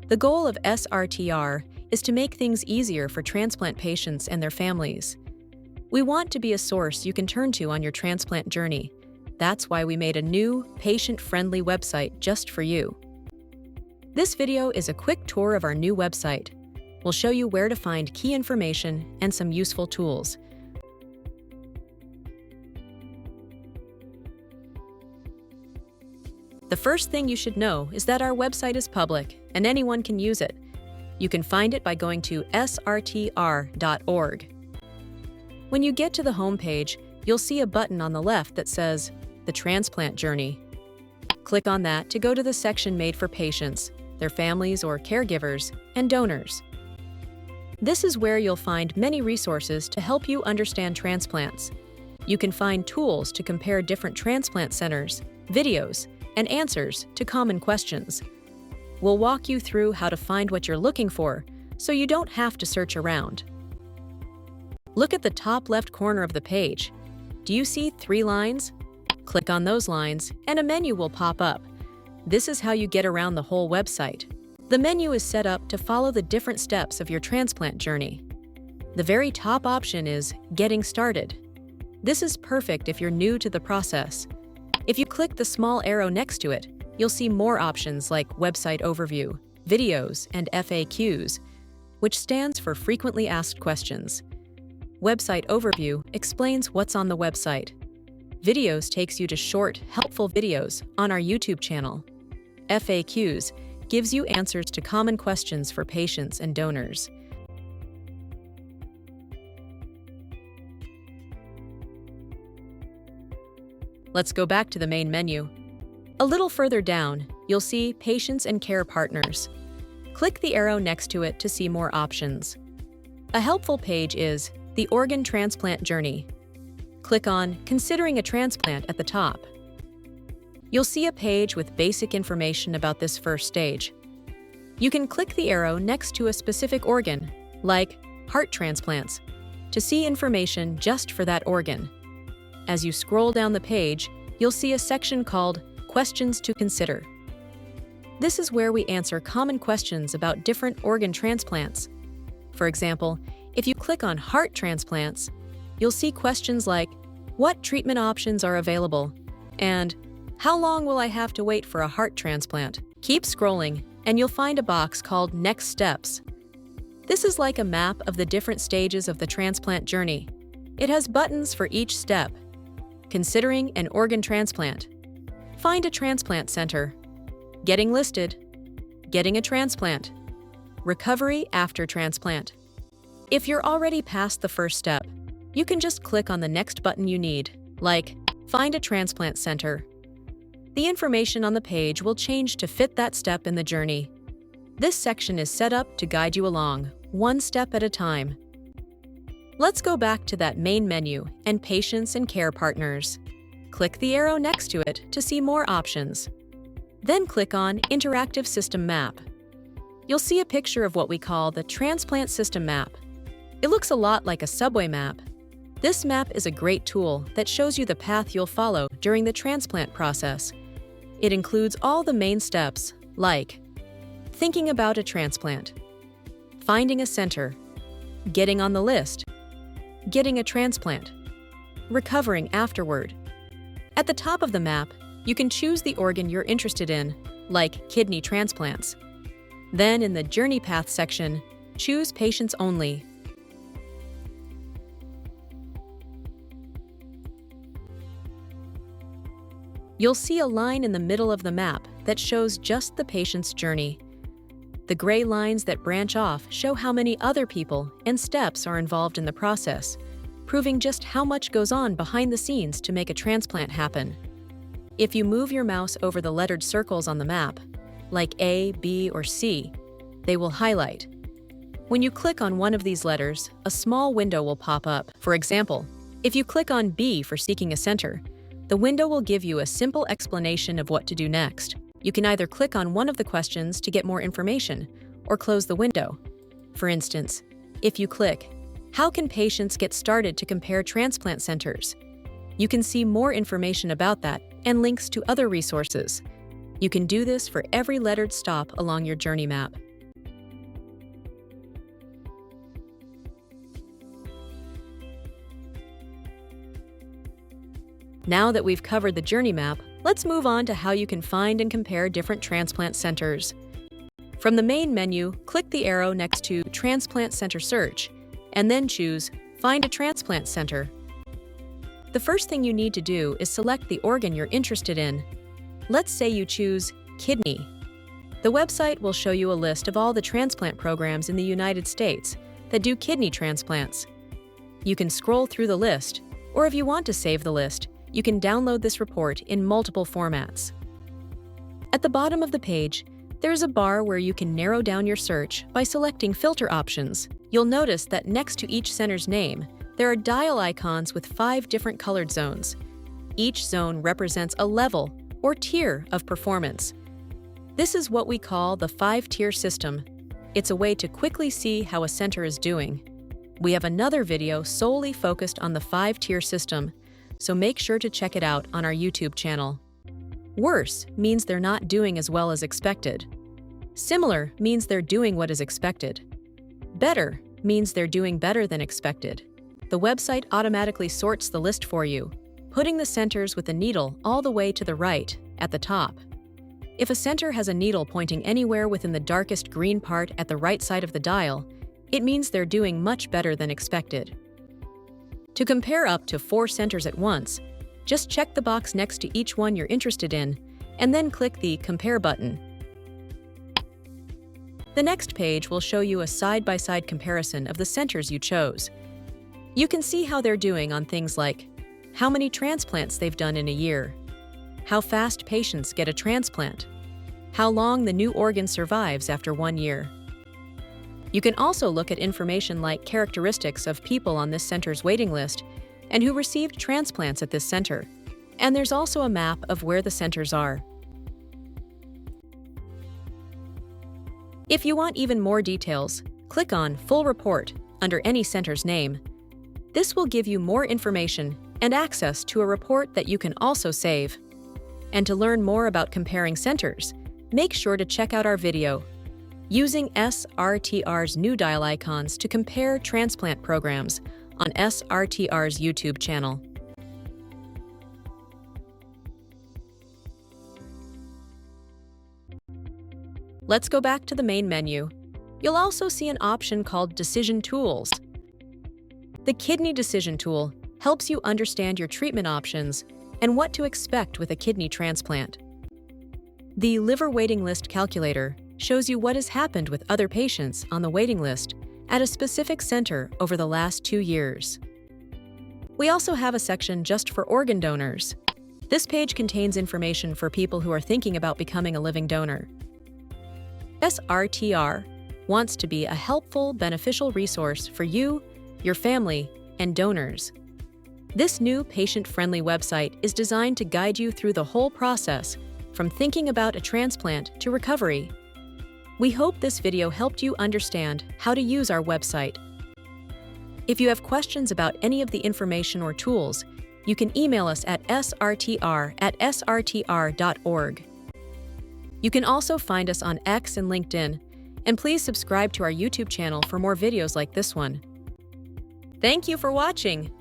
The goal of SRTR is to make things easier for transplant patients and their families. We want to be a source you can turn to on your transplant journey. That's why we made a new, patient-friendly website just for you. This video is a quick tour of our new website. We'll show you where to find key information and some useful tools. The first thing you should know is that our website is public and anyone can use it. You can find it by going to srtr.org. When you get to the home page, you'll see a button on the left that says The Transplant Journey. Click on that to go to the section made for patients, their families or caregivers, and donors. This is where you'll find many resources to help you understand transplants. You can find tools to compare different transplant centers, videos, and answers to common questions. We'll walk you through how to find what you're looking for, so you don't have to search around. Look at the top left corner of the page. Do you see 3 lines? Click on those lines, and a menu will pop up. This is how you get around the whole website. The menu is set up to follow the different steps of your transplant journey. The very top option is Getting Started. This is perfect if you're new to the process. If you click the small arrow next to it, you'll see more options like Website Overview, Videos, and FAQs, which stands for Frequently Asked Questions. Website Overview explains what's on the website. Videos takes you to short, helpful videos on our YouTube channel. FAQs gives you answers to common questions for patients and donors. Let's go back to the main menu. A little further down, you'll see Patients and Care Partners. Click the arrow next to it to see more options. A helpful page is The Organ Transplant Journey. Click on Considering a Transplant at the top. You'll see a page with basic information about this first stage. You can click the arrow next to a specific organ, like heart transplants, to see information just for that organ. As you scroll down the page, you'll see a section called Questions to Consider. This is where we answer common questions about different organ transplants. For example, if you click on heart transplants, you'll see questions like, what treatment options are available? And how long will I have to wait for a heart transplant? Keep scrolling, and you'll find a box called Next Steps. This is like a map of the different stages of the transplant journey. It has buttons for each step. Considering an organ transplant. Find a transplant center. Getting listed. Getting a transplant. Recovery after transplant. If you're already past the first step, you can just click on the next button you need, like Find a Transplant Center. The information on the page will change to fit that step in the journey. This section is set up to guide you along, one step at a time. Let's go back to that main menu and Patients and Care Partners. Click the arrow next to it to see more options. Then click on Interactive System Map. You'll see a picture of what we call the Transplant System Map. It looks a lot like a subway map. This map is a great tool that shows you the path you'll follow during the transplant process. It includes all the main steps, like thinking about a transplant, finding a center, getting on the list, getting a transplant, recovering afterward. At the top of the map, you can choose the organ you're interested in, like kidney transplants. Then in the Journey Path section, choose Patients Only. You'll see a line in the middle of the map that shows just the patient's journey. The gray lines that branch off show how many other people and steps are involved in the process, proving just how much goes on behind the scenes to make a transplant happen. If you move your mouse over the lettered circles on the map, like A, B, or C, they will highlight. When you click on one of these letters, a small window will pop up. For example, if you click on B for seeking a center, the window will give you a simple explanation of what to do next. You can either click on one of the questions to get more information, or close the window. For instance, if you click How can patients get started to compare transplant centers? You can see more information about that and links to other resources. You can do this for every lettered stop along your journey map. Now that we've covered the journey map, let's move on to how you can find and compare different transplant centers. From the main menu, click the arrow next to Transplant Center Search, and then choose Find a Transplant Center. The first thing you need to do is select the organ you're interested in. Let's say you choose kidney. The website will show you a list of all the transplant programs in the United States that do kidney transplants. You can scroll through the list, or if you want to save the list, you can download this report in multiple formats. At the bottom of the page, there's a bar where you can narrow down your search by selecting filter options. You'll notice that next to each center's name, there are dial icons with 5 different colored zones. Each zone represents a level or tier of performance. This is what we call the 5-tier system. It's a way to quickly see how a center is doing. We have another video solely focused on the 5-tier system, so make sure to check it out on our YouTube channel. Worse means they're not doing as well as expected. Similar means they're doing what is expected. Better means they're doing better than expected. The website automatically sorts the list for you, putting the centers with the needle all the way to the right, at the top. If a center has a needle pointing anywhere within the darkest green part at the right side of the dial, it means they're doing much better than expected. To compare up to 4 centers at once, just check the box next to each one you're interested in, and then click the Compare button. The next page will show you a side-by-side comparison of the centers you chose. You can see how they're doing on things like how many transplants they've done in a year, how fast patients get a transplant, how long the new organ survives after 1 year. You can also look at information like characteristics of people on this center's waiting list and who received transplants at this center. And there's also a map of where the centers are. If you want even more details, click on Full Report under any center's name. This will give you more information and access to a report that you can also save. And to learn more about comparing centers, make sure to check out our video, Using SRTR's new dial icons to compare transplant programs, on SRTR's YouTube channel. Let's go back to the main menu. You'll also see an option called Decision Tools. The Kidney Decision Tool helps you understand your treatment options and what to expect with a kidney transplant. The Liver Waiting List Calculator shows you what has happened with other patients on the waiting list at a specific center over the last 2 years. We also have a section just for organ donors. This page contains information for people who are thinking about becoming a living donor. SRTR wants to be a helpful, beneficial resource for you, your family, and donors. This new patient-friendly website is designed to guide you through the whole process, from thinking about a transplant to recovery. We hope this video helped you understand how to use our website. If you have questions about any of the information or tools, you can email us at srtr@srtr.org. You can also find us on X and LinkedIn, and please subscribe to our YouTube channel for more videos like this one. Thank you for watching!